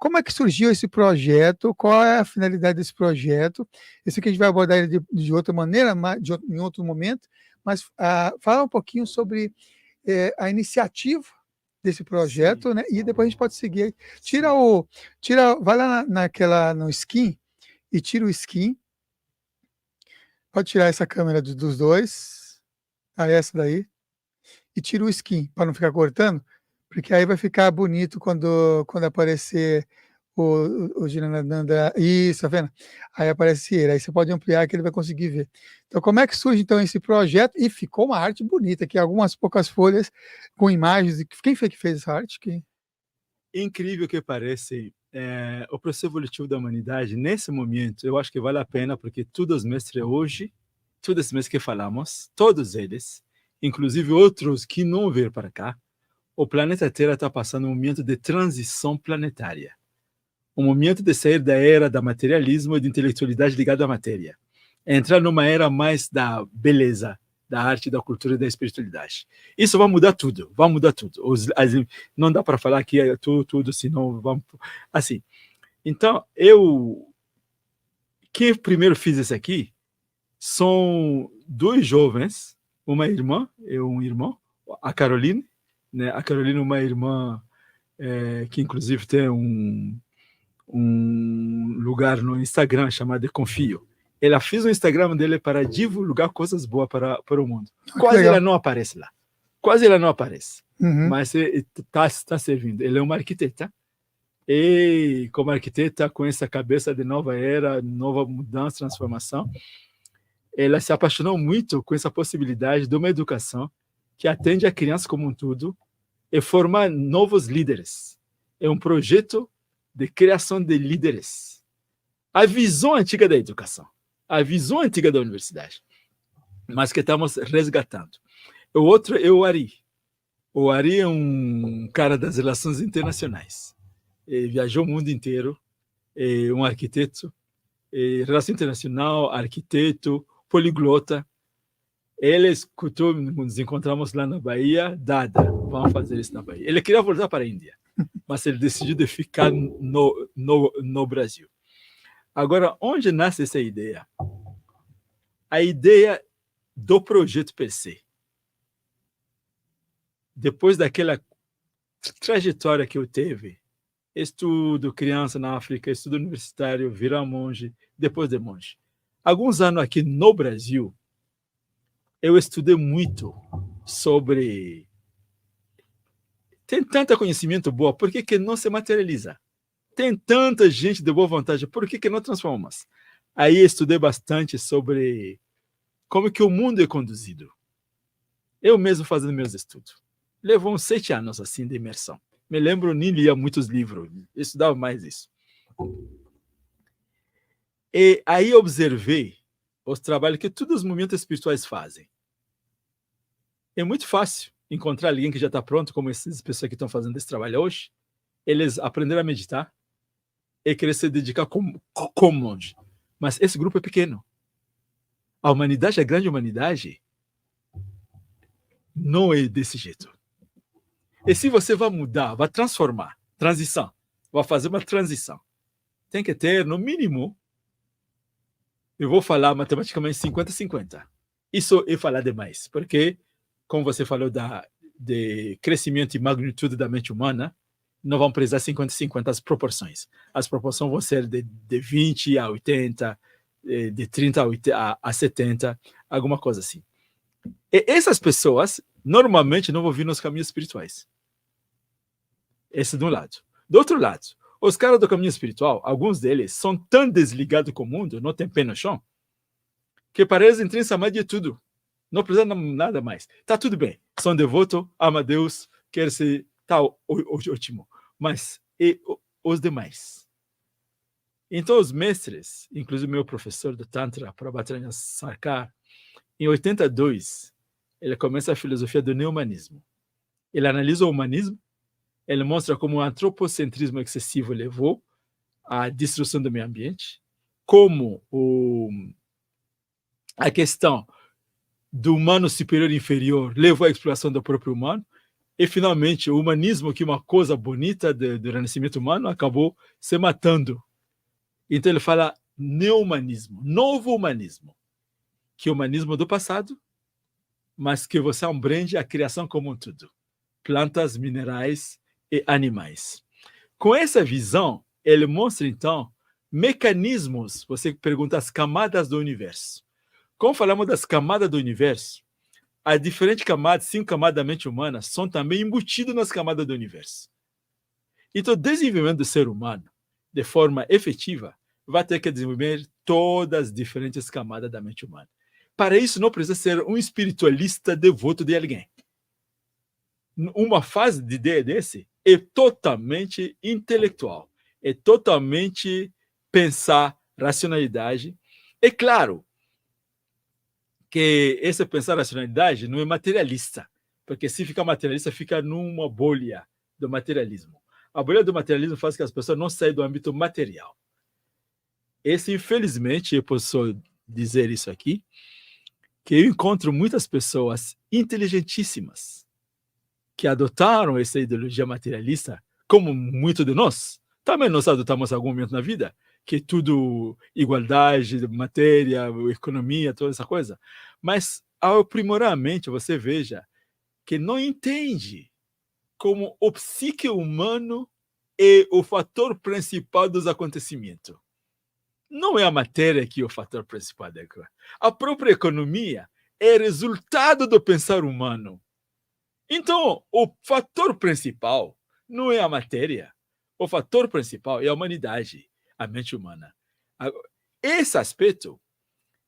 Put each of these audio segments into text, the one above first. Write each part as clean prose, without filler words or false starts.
como é que surgiu esse projeto, qual é a finalidade desse projeto. Isso aqui a gente vai abordar ele de outra maneira, em outro momento, mas fala um pouquinho sobre a iniciativa desse projeto, Sim. né? E depois a gente pode seguir. Vai lá no skin e tira o skin. Pode tirar essa câmera dos dois, essa daí, e tira o skin para não ficar cortando, porque aí vai ficar bonito quando aparecer o Girananda. Isso, tá vendo? Aí aparece ele, aí você pode ampliar que ele vai conseguir ver. Então, como é que surge então esse projeto? E ficou uma arte bonita, aqui algumas poucas folhas com imagens. Quem foi que fez essa arte? Incrível que pareça, o processo evolutivo da humanidade, nesse momento, eu acho que vale a pena, porque todos os mestres hoje, todos os mestres que falamos, todos eles, inclusive outros que não vieram para cá, o planeta Terra está passando um momento de transição planetária. Um momento de sair da era da materialismo e de intelectualidade ligada à matéria. Entrar numa era mais da beleza, da arte, da cultura e da espiritualidade. Isso vai mudar tudo, vai mudar tudo. Não dá para falar que é tudo, senão vamos... Assim, então, que primeiro fiz isso aqui são dois jovens, uma irmã e um irmão, a Caroline, né? A Caroline é uma irmã que inclusive tem um lugar no Instagram chamado Confio. Ela fez um Instagram dele para divulgar coisas boas para o mundo. Quase ela não aparece lá. Quase ela não aparece. Mas está servindo. Ela é uma arquiteta. E como arquiteta, com essa cabeça de nova era, nova mudança, transformação, ela se apaixonou muito com essa possibilidade de uma educação que atende a criança como um todo e formar novos líderes. É um projeto de criação de líderes. A visão antiga da educação, a visão antiga da universidade, mas que estamos resgatando. O outro é o Ari. O Ari é um cara das relações internacionais. Ele viajou o mundo inteiro, é um arquiteto, relação internacional, arquiteto, poliglota. Ele escutou, nos encontramos lá na Bahia, vamos fazer isso na Bahia. Ele queria voltar para a Índia, mas ele decidiu de ficar no Brasil. Agora, onde nasce essa ideia? A ideia do projeto per se. Depois daquela trajetória que eu teve, estudo criança na África, estudo universitário, virar monge, depois de monge. Alguns anos aqui no Brasil, eu estudei muito sobre... Tem tanto conhecimento bom, por que não se materializa? Tem tanta gente de boa vontade, por que não transformamos? Aí estudei bastante sobre como que o mundo é conduzido. Eu mesmo fazendo meus estudos. Levou uns 7 anos assim de imersão. Me lembro, nem lia muitos livros, estudava mais isso. E aí observei os trabalhos que todos os movimentos espirituais fazem. É muito fácil encontrar alguém que já está pronto, como essas pessoas que estão fazendo esse trabalho hoje. Eles aprenderam a meditar e querer se dedicar como monge. Mas esse grupo é pequeno. A humanidade, a grande humanidade, não é desse jeito. E se você vai mudar, vai transformar, transição, vai fazer uma transição, tem que ter, no mínimo, eu vou falar matematicamente 50-50. Isso é falar demais, porque, como você falou de crescimento e magnitude da mente humana, não vão precisar 50-50 as proporções. As proporções vão ser de 20 a 80, de 30 a 70, alguma coisa assim. E essas pessoas, normalmente, não vão vir nos caminhos espirituais. Esse de um lado. Do outro lado, os caras do caminho espiritual, alguns deles são tão desligados com o mundo, não tem pé no chão, que para eles entram de tudo. Não precisa nada mais. Tá tudo bem. São devotos, ama a Deus, quer ser tal, ótimo. Mas e os demais? Então, os mestres, inclusive meu professor do Tantra, Prabhataranya Sarkar, em 82, ele começa a filosofia do neo-humanismo. Ele analisa o humanismo, ele mostra como o antropocentrismo excessivo levou à destruição do meio ambiente, como a questão do humano superior e inferior levou à exploração do próprio humano, E, finalmente, o humanismo, que é uma coisa bonita do renascimento humano, acabou se matando. Então, ele fala neo-humanismo, novo humanismo, que é o humanismo do passado, mas que você abrange a criação como um todo, plantas, minerais e animais. Com essa visão, ele mostra, então, mecanismos, você pergunta as camadas do universo. Como falamos das camadas do universo, as diferentes camadas, 5 camadas da mente humana, são também embutidas nas camadas do universo. Então, o desenvolvimento do ser humano, de forma efetiva, vai ter que desenvolver todas as diferentes camadas da mente humana. Para isso, não precisa ser um espiritualista devoto de alguém. Uma fase de ideia desse é totalmente intelectual, é totalmente pensar racionalidade. É claro que esse pensar racionalidade não é materialista, porque se ficar materialista, fica numa bolha do materialismo. A bolha do materialismo faz que as pessoas não saiam do âmbito material. Esse, infelizmente, eu posso dizer isso aqui, que eu encontro muitas pessoas inteligentíssimas que adotaram essa ideologia materialista, como muitos de nós. Também nós adotamos algum momento na vida, que é tudo igualdade, matéria, economia, toda essa coisa. Mas, ao aprimorar a mente, você veja que não entende como o psique humano é o fator principal dos acontecimentos. Não é a matéria que é o fator principal da coisa. A própria economia é resultado do pensar humano. Então, o fator principal não é a matéria. O fator principal é a humanidade, a mente humana. Esse aspecto,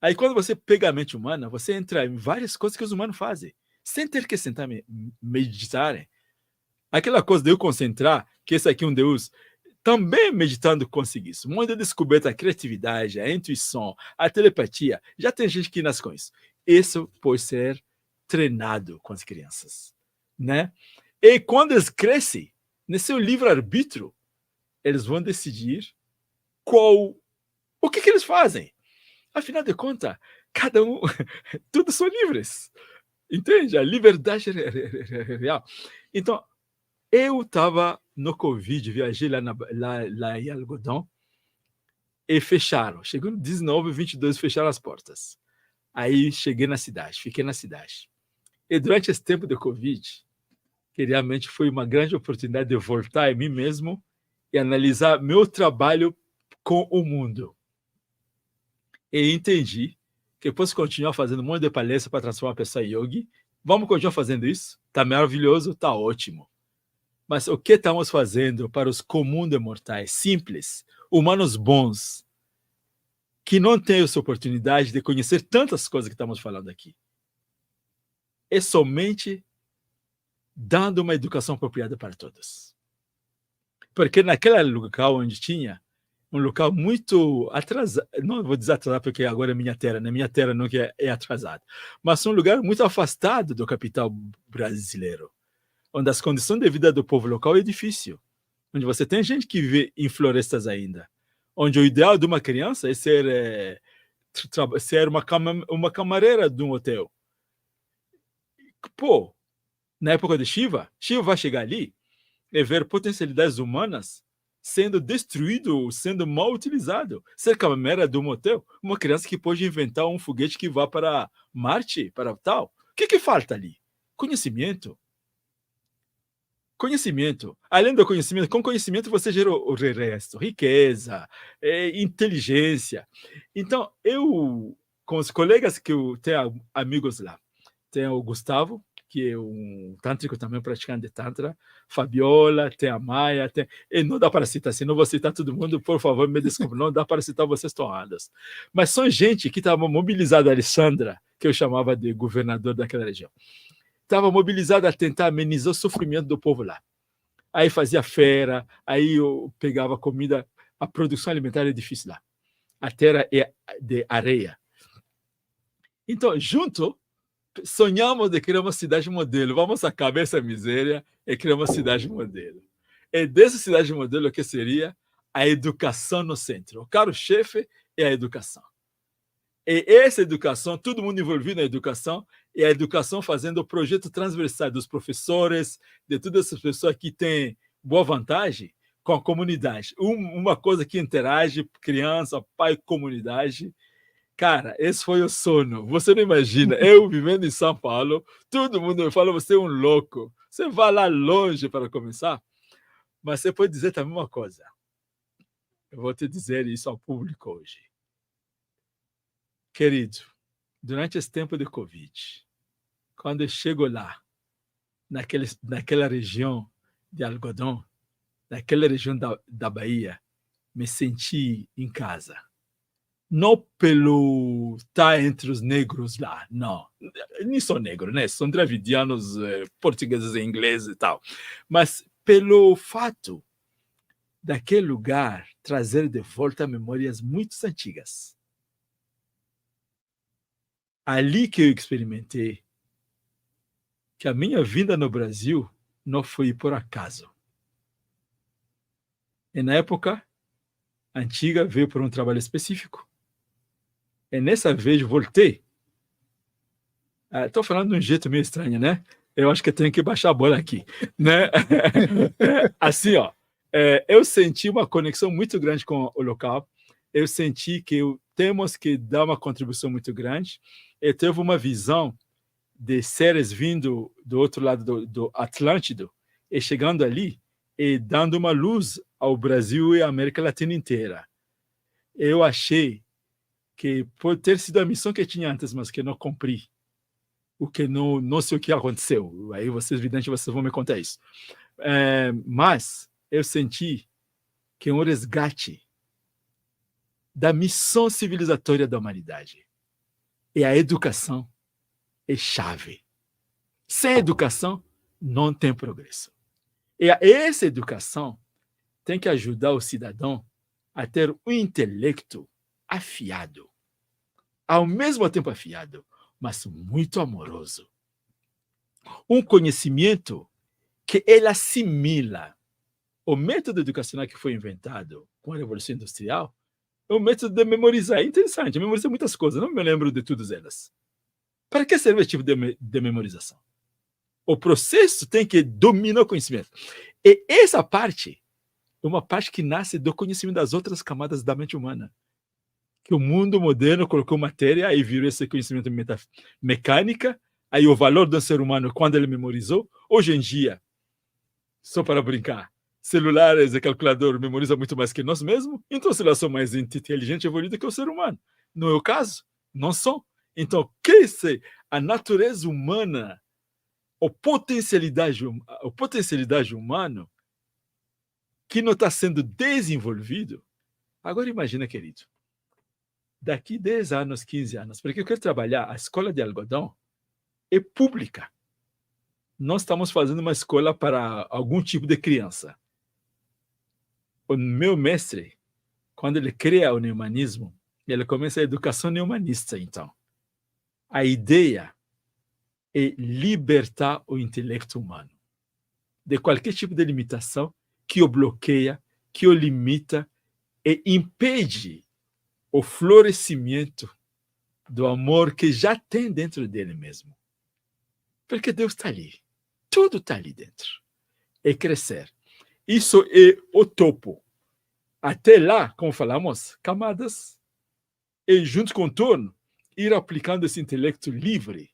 aí quando você pega a mente humana, você entra em várias coisas que os humanos fazem, sem ter que sentar e meditar. Aquela coisa de eu concentrar, que esse aqui é um Deus, também meditando consegui isso. Muita descoberta, a criatividade, a intuição, a telepatia. Já tem gente que nasce com isso. Isso pode ser treinado com as crianças, né? E quando eles crescem, nesse seu livre-arbítrio, eles vão decidir o que eles fazem. Afinal de contas, cada um, todos são livres. Entende? A liberdade real. Então, eu estava no Covid, viajei lá em Algodão, e fecharam. Chegou no 19, 22, fecharam as portas. Aí cheguei na cidade, fiquei na cidade. E durante esse tempo de Covid, que realmente foi uma grande oportunidade de voltar em mim mesmo e analisar meu trabalho com o mundo. E entendi que eu posso continuar fazendo um monte de palestra para transformar a pessoa em yogi. Vamos continuar fazendo isso? Está maravilhoso, está ótimo. Mas o que estamos fazendo para os comuns de mortais, simples, humanos bons, que não têm essa oportunidade de conhecer tantas coisas que estamos falando aqui? É somente dando uma educação apropriada para todos. Porque naquele local onde tinha, um local muito atrasado, não vou dizer atrasado porque agora é minha terra, né? Minha terra não é atrasado, mas um lugar muito afastado do capital brasileiro, onde as condições de vida do povo local é difícil, onde você tem gente que vive em florestas ainda, onde o ideal de uma criança é ser uma camareira de um hotel. Pô, na época de Shiva vai chegar ali e ver potencialidades humanas sendo destruído, sendo mal utilizado. Ser camareira de um hotel, uma criança que pode inventar um foguete que vá para Marte, para tal. O que falta ali? Conhecimento. Conhecimento. Além do conhecimento, com conhecimento você gera o resto, riqueza, inteligência. Então, eu, com os colegas que eu tenho amigos lá, tem o Gustavo, que é um tântrico também praticante de Tantra, Fabiola, tem a Maia, e não dá para citar, se não vou citar todo mundo, por favor, me desculpe, não dá para citar vocês todas. Mas são gente que estava mobilizada, a Alessandra, que eu chamava de governador daquela região, estava mobilizada a tentar amenizar o sofrimento do povo lá. Aí fazia feira, aí eu pegava comida, a produção alimentar é difícil lá. A terra é de areia. Então, junto, sonhamos de criar uma cidade modelo. Vamos acabar essa miséria e criar uma cidade modelo. E dessa cidade modelo, o que seria? A educação no centro. O carro-chefe é a educação. E essa educação, todo mundo envolvido na educação, e a educação fazendo o projeto transversal dos professores, de todas essas pessoas que têm boa vantagem com a comunidade. Uma coisa que interage, criança, pai, comunidade. Cara, esse foi o sono. Você não imagina, eu vivendo em São Paulo, todo mundo me fala, você é um louco. Você vai lá longe para começar. Mas você pode dizer também uma coisa. Eu vou te dizer isso ao público hoje. Querido, durante esse tempo de Covid, quando eu chego lá, naquela região de algodão, naquela região da Bahia, me senti em casa. Não pelo estar entre os negros lá, não. Nem sou negro, né? São dravidianos, portugueses e ingleses e tal. Mas pelo fato daquele lugar trazer de volta memórias muito antigas. Ali que eu experimentei que a minha vinda no Brasil não foi por acaso. E na época antiga veio por um trabalho específico. E nessa vez voltei. Estou falando de um jeito meio estranho, né? Eu acho que eu tenho que baixar a bola aqui, né? Assim, ó, eu senti uma conexão muito grande com o local. Eu senti que temos que dar uma contribuição muito grande. Eu tive uma visão de seres vindo do outro lado do Atlântico e chegando ali e dando uma luz ao Brasil e à América Latina inteira. Eu achei que pode ter sido a missão que eu tinha antes, mas que não cumpri. O que não sei o que aconteceu. Aí vocês, evidente, vocês vão me contar isso. Mas eu senti que é um resgate da missão civilizatória da humanidade. E a educação é chave. Sem educação, não tem progresso. E essa educação tem que ajudar o cidadão a ter um intelecto afiado. Ao mesmo tempo afiado, mas muito amoroso. Um conhecimento que ele assimila. O método educacional que foi inventado com a Revolução Industrial é um método de memorizar. É interessante, memorizar muitas coisas, não me lembro de todas elas. Para que serve esse tipo de memorização? O processo tem que dominar o conhecimento. E essa parte é uma parte que nasce do conhecimento das outras camadas da mente humana. Que o mundo moderno colocou matéria, aí virou esse conhecimento mecânica, aí o valor do ser humano, quando ele memorizou, hoje em dia, só para brincar, celulares e calculador memorizam muito mais que nós mesmos, então elas são mais inteligentes e evoluídas que o ser humano. Não é o caso? Não são. Então, que se a natureza humana, a potencialidade humana, que não está sendo desenvolvido, agora imagina, querido, daqui 10 anos, 15 anos, porque eu quero trabalhar, a escola de algodão é pública. Nós estamos fazendo uma escola para algum tipo de criança. O meu mestre, quando ele cria o neumanismo, ele começa a educação neumanista, então. A ideia é libertar o intelecto humano de qualquer tipo de limitação que o bloqueia, que o limita e impede o florescimento do amor que já tem dentro dele mesmo. Porque Deus está ali. Tudo está ali dentro. É crescer. Isso é o topo. Até lá, como falamos, camadas. E junto com o torno, ir aplicando esse intelecto livre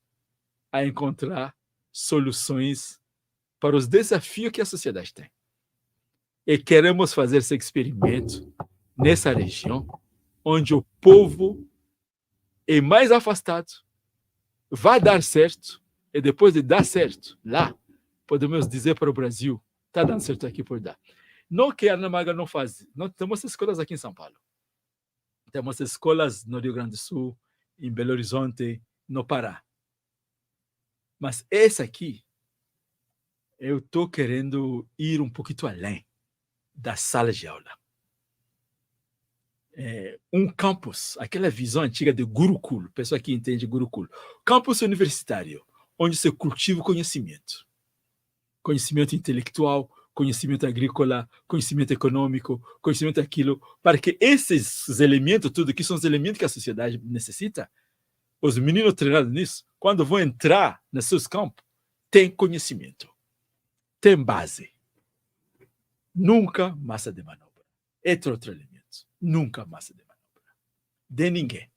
a encontrar soluções para os desafios que a sociedade tem. E queremos fazer esse experimento nessa região, onde o povo é mais afastado, vai dar certo, e depois de dar certo, lá, podemos dizer para o Brasil, está dando certo aqui por dar. Não que a Ana Maga não faz, não temos escolas aqui em São Paulo. Temos escolas no Rio Grande do Sul, em Belo Horizonte, no Pará. Mas essa aqui, eu estou querendo ir um pouquinho além da sala de aula. Um campus, aquela visão antiga de Gurukul, pessoa que entende Gurukul, campus universitário, onde se cultiva o conhecimento. Conhecimento intelectual, conhecimento agrícola, conhecimento econômico, conhecimento daquilo, para que esses elementos, tudo que são os elementos que a sociedade necessita, os meninos treinados nisso, quando vão entrar nos seus campos, tem conhecimento, tem base. Nunca massa de manobra. Outro elemento. Nunca massa de manobra. De ninguém.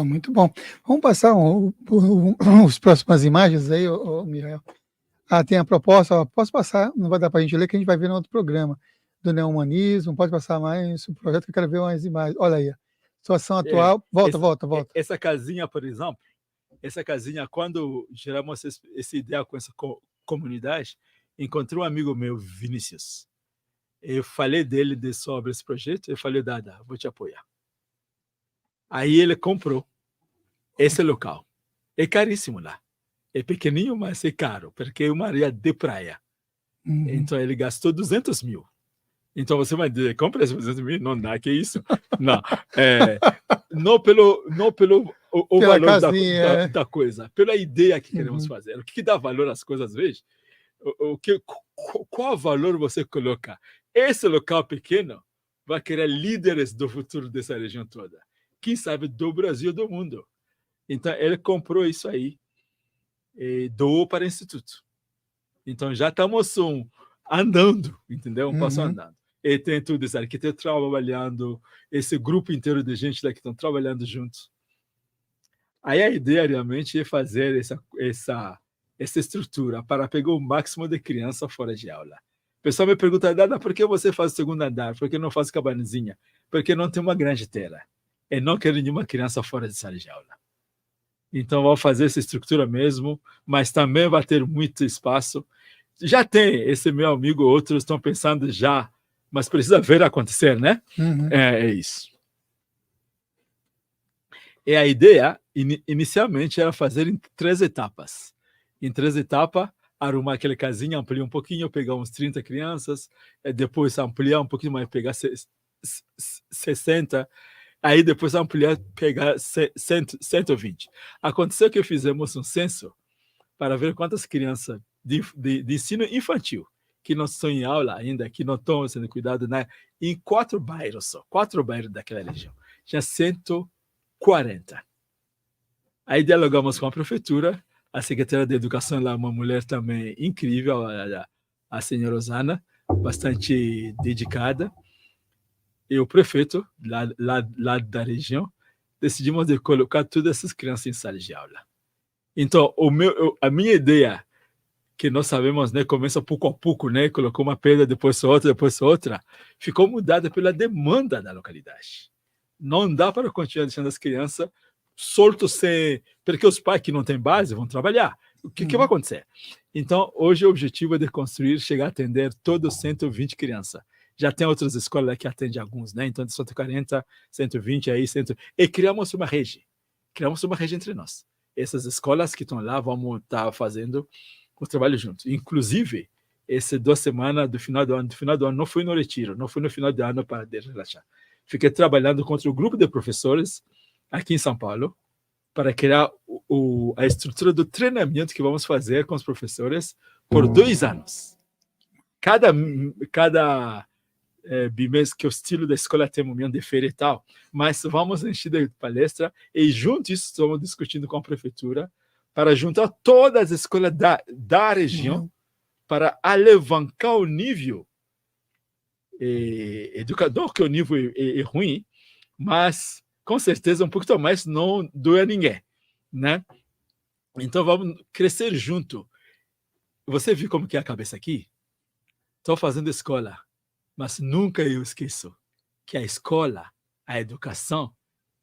Muito bom. Vamos passar as próximas imagens aí, Mihael. Tem a proposta, posso passar, não vai dar para a gente ler, que a gente vai ver no outro programa, do neohumanismo, pode passar mais o projeto, que eu quero ver mais imagens. Olha aí, situação atual, volta. Essa casinha, por exemplo, quando geramos essa ideia com essa comunidade, encontrei um amigo meu, Vinícius. Eu falei dele sobre esse projeto, eu falei, Dada, vou te apoiar. Aí ele comprou esse local. É caríssimo lá. É pequenininho, mas é caro, porque é uma área de praia. Então ele gastou 200 mil. Então você vai dizer, compra esses 200 mil? Não dá, que isso? Não. Não pelo o valor da coisa, pela ideia que queremos fazer. O que dá valor às coisas, às vezes? Qual valor você coloca? Esse local pequeno vai criar líderes do futuro dessa região toda. Quem sabe do Brasil e do mundo. Então ele comprou isso aí e doou para o Instituto. Então já estamos andando, entendeu? Um passo andando. E tem tudo isso, arquiteto trabalhando, esse grupo inteiro de gente lá que estão trabalhando juntos. Aí a ideia realmente é fazer essa estrutura para pegar o máximo de criança fora de aula. O pessoal me pergunta, Dada, por que você faz o segundo andar? Por que não faz cabanezinha? Porque não tem uma grande terra. E não quero nenhuma criança fora de sala de aula. Então, vou fazer essa estrutura mesmo, mas também vai ter muito espaço. Já tem, esse meu amigo, outros estão pensando já, mas precisa ver acontecer, né? É isso. E a ideia, inicialmente, era fazer em 3 etapas. Em 3 etapas, arrumar aquela casinha, ampliar um pouquinho, pegar uns 30 crianças, depois ampliar um pouquinho mais, pegar 60, aí depois ampliar, pegar 120. Aconteceu que fizemos um censo para ver quantas crianças de ensino infantil que não estão em aula ainda, que não estão sendo cuidados, né? Em 4 bairros só, 4 bairros daquela região. Tinha 140. Aí dialogamos com a prefeitura, a secretária de Educação lá, uma mulher também incrível, a senhora Osana, bastante dedicada, e o prefeito lá da região, decidimos de colocar todas essas crianças em sala de aula. Então, a minha ideia, que nós sabemos, né, começa pouco a pouco, né, colocou uma pedra, depois outra, ficou mudada pela demanda da localidade. Não dá para continuar deixando as crianças soltos, porque os pais que não têm base vão trabalhar. O que vai acontecer? Então, hoje o objetivo é de construir, chegar a atender todos 120 crianças. Já tem outras escolas que atendem alguns, né? Então, de 140, 120, aí 100. E criamos uma rede. Criamos uma rede entre nós. Essas escolas que estão lá, vamos estar fazendo o trabalho juntos. Inclusive, essas 2 semanas do final do ano, não fui no retiro, não fui no final do ano para relaxar. Fiquei trabalhando contra o grupo de professores aqui em São Paulo para criar a estrutura do treinamento que vamos fazer com os professores por 2 anos. Cada bimestre, que o estilo da escola tem um momento de feira e tal, mas vamos encher de palestra e juntos estamos discutindo com a prefeitura para juntar todas as escolas da região para alavancar o nível educador, que o nível é ruim, mas com certeza um pouquinho mais não doer a ninguém, né? Então vamos crescer junto. Você viu como que é a cabeça aqui? Estou fazendo escola, mas nunca eu esqueço que a escola, a educação,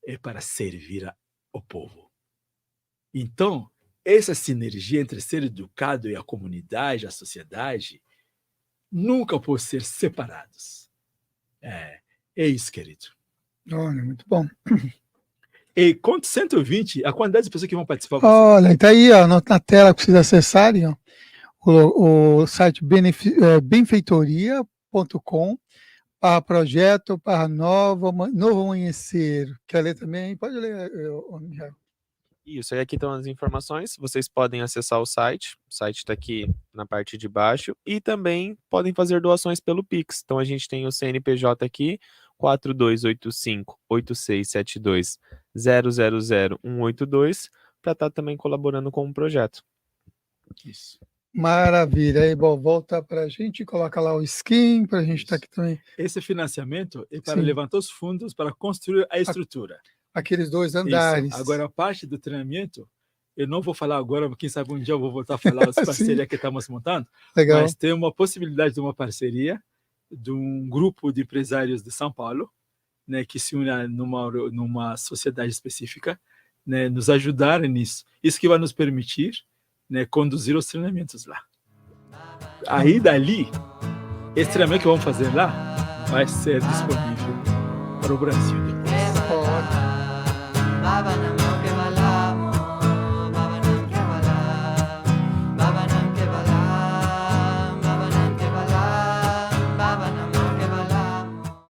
é para servir ao povo. Então, essa sinergia entre ser educado e a comunidade, a sociedade, nunca pode ser separados. É isso, querido. Olha, muito bom. E quanto 120, a quantidade de pessoas que vão participar? Olha, está aí ó, na tela que vocês acessarem, ó, o site benfeitoria.com, para projeto, para novo amanhecer. Quer ler também? Pode ler, Mihael. Isso, aí aqui estão as informações, vocês podem acessar o site está aqui na parte de baixo, e também podem fazer doações pelo Pix. Então a gente tem o CNPJ aqui, 4285-8672-000182, para estar também colaborando com o projeto. Isso. Maravilha. Aí, bom, volta para a gente, coloca lá o skin, para a gente estar Isso. aqui também. Esse financiamento é para Sim. levantar os fundos para construir a estrutura. Aqueles 2 andares. Isso. Agora, a parte do treinamento, eu não vou falar agora, mas quem sabe um dia eu vou voltar a falar as Sim. parcerias que estamos montando. Legal. Mas tem uma possibilidade de uma parceria de um grupo de empresários de São Paulo, né, que se une numa sociedade específica, né, nos ajudarem nisso. Isso que vai nos permitir, né, conduzir os treinamentos lá. Aí, dali, esse treinamento que vamos fazer lá vai ser disponível para o Brasil depois. Ótimo.